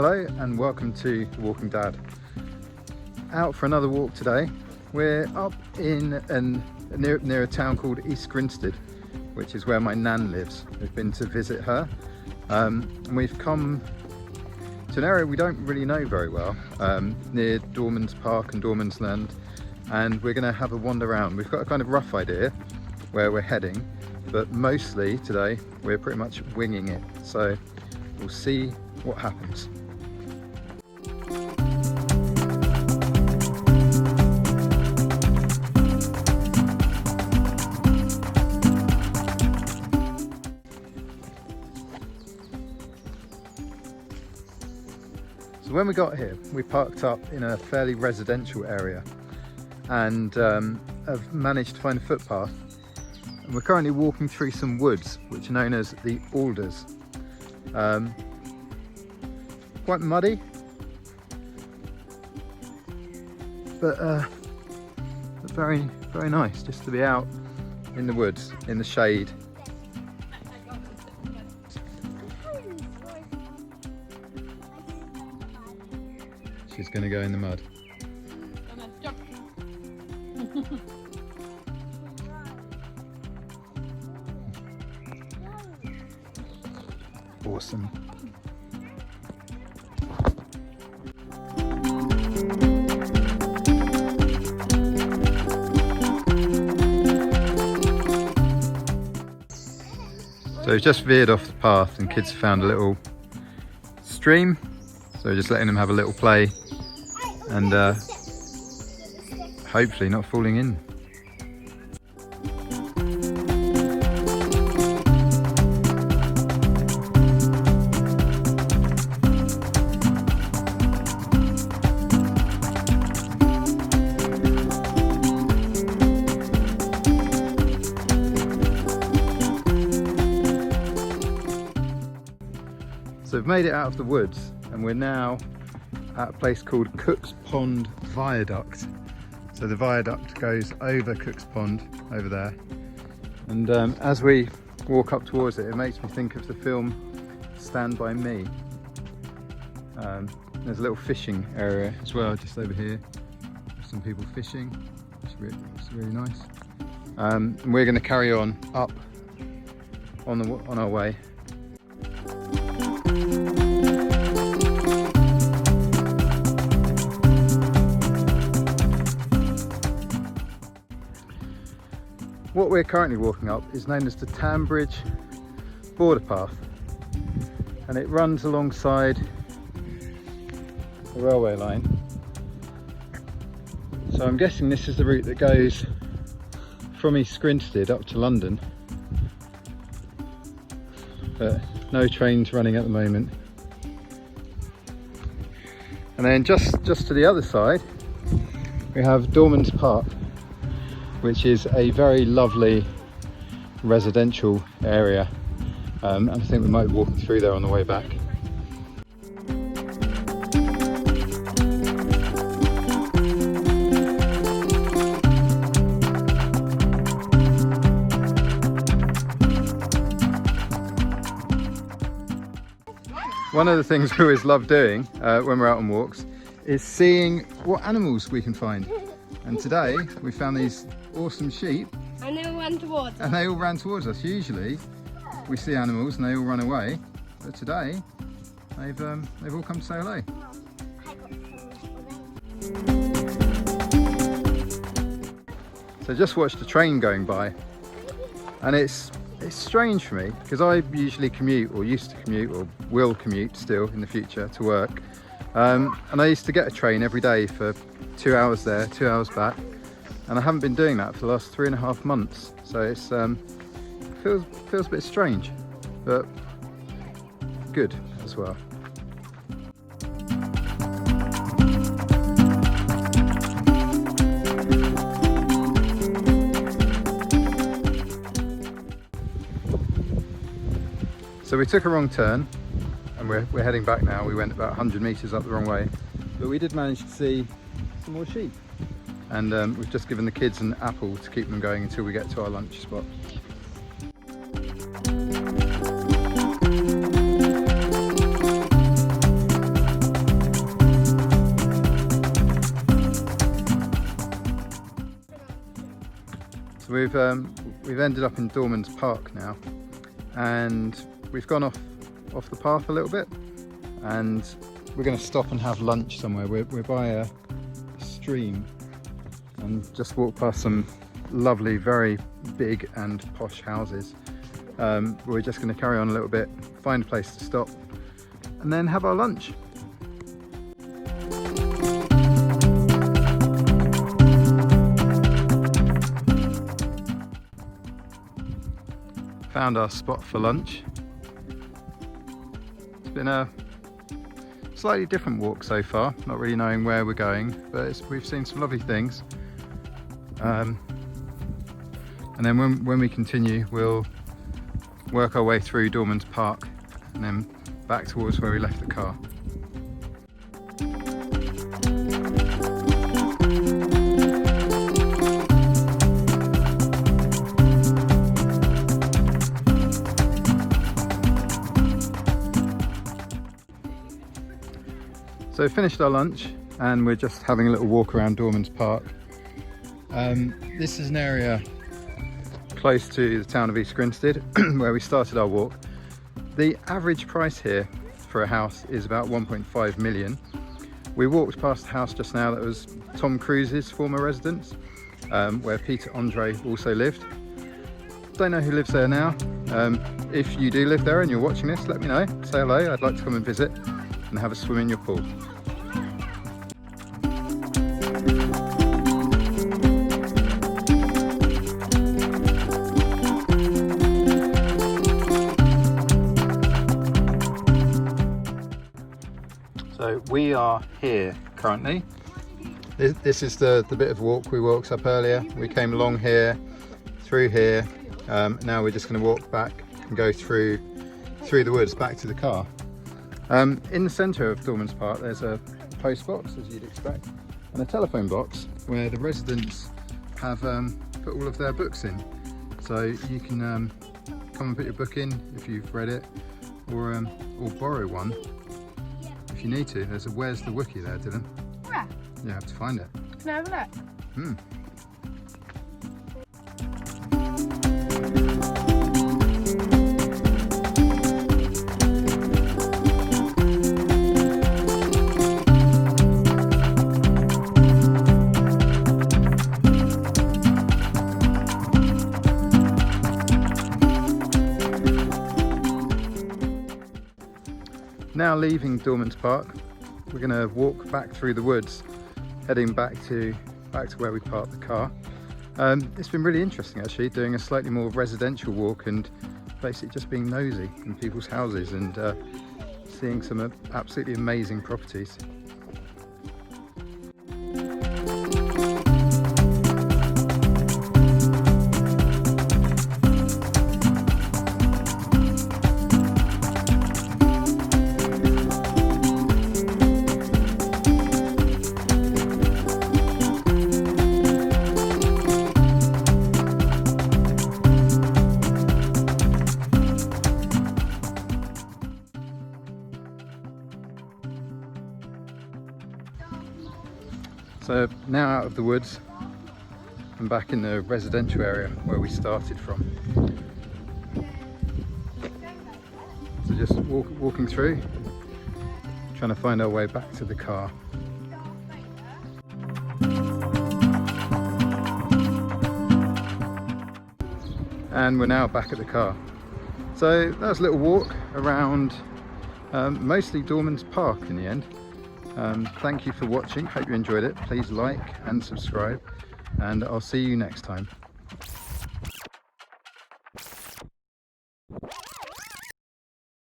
Hello and welcome to The Walking Dad. Out for another walk today. We're up in near a town called East Grinstead, which is where my nan lives. We've been to visit her, and we've come to an area we don't really know very well, near Dormans Park and Dormans Land, and we're going to have a wander around. We've got a kind of rough idea where we're heading, but mostly today we're pretty much winging it, so we'll see what happens. So when we got here, we parked up in a fairly residential area and have managed to find a footpath. And we're currently walking through some woods, which are known as the alders. Quite muddy, but very, very nice just to be out in the woods, in the shade. She's going to go in the mud. Awesome. So we've just veered off the path and kids found a little stream, so we're just letting them have a little play and hopefully not falling in. So we've made it out of the woods and we're now at a place called Cook's Pond Viaduct. So the viaduct goes over Cook's Pond over there, and as we walk up towards it, it makes me think of the film Stand By Me. There's a little fishing area as well just over here. There's some people fishing. It's really nice. And we're going to carry on up on our way. What we're currently walking up is known as the Tambridge Border Path, and it runs alongside the railway line. So I'm guessing this is the route that goes from East Grinstead up to London, but no trains running at the moment. And then just to the other side we have Dormans Park, which is a very lovely residential area, and I think we might be walking through there on the way back. One of the things we always love doing when we're out on walks is seeing what animals we can find. And today we found these awesome sheep. And they all ran towards us. And they all ran towards us. Usually we see animals and they all run away, but today they've all come to say hello. So just watched a train going by, and it's strange for me because I usually commute, or used to commute, or will commute still in the future to work. And I used to get a train every day for 2 hours there, 2 hours back, and I haven't been doing that for the last 3.5 months. So it's feels a bit strange, but good as well. So we took a wrong turn and we're heading back now. We went about 100 metres up the wrong way, but we did manage to see some more sheep, and we've just given the kids an apple to keep them going until we get to our lunch spot. So we've ended up in Dormans Park now, and we've gone off the path a little bit, and we're going to stop and have lunch somewhere. We're by a stream and just walk past some lovely, very big and posh houses. We're just going to carry on a little bit, find a place to stop, and then have our lunch. Found our spot for lunch. It's been a slightly different walk so far, not really knowing where we're going, but we've seen some lovely things. And then when we continue, we'll work our way through Dormans Park and then back towards where we left the car. So finished our lunch and we're just having a little walk around Dormans Park. This is an area close to the town of East Grinstead where we started our walk. The average price here for a house is about 1.5 million. We walked past a house just now that was Tom Cruise's former residence, where Peter Andre also lived. Don't know who lives there now. If you do live there and you're watching this, let me know. Say hello, I'd like to come and visit and have a swim in your pool. So we are here currently. This is the bit of walk we walked up earlier. We came along here, through here. Now we're just going to walk back and go through the woods back to the car. In the centre of Dormans Park there's a post box, as you'd expect, and a telephone box where the residents have put all of their books in. So you can come and put your book in if you've read it, or borrow one if you need to. There's a Where's the Wookie there, Dylan. Where? You have to find it. Can I have a look? Now leaving Dormans Park, we're going to walk back through the woods, heading back to where we parked the car. It's been really interesting actually, doing a slightly more residential walk and basically just being nosy in people's houses and seeing some absolutely amazing properties. So now out of the woods and back in the residential area where we started from. So just walking through, trying to find our way back to the car. And we're now back at the car. So that was a little walk around mostly Dormans Park in the end. Thank you for watching, hope you enjoyed it. Please like and subscribe, and I'll see you next time.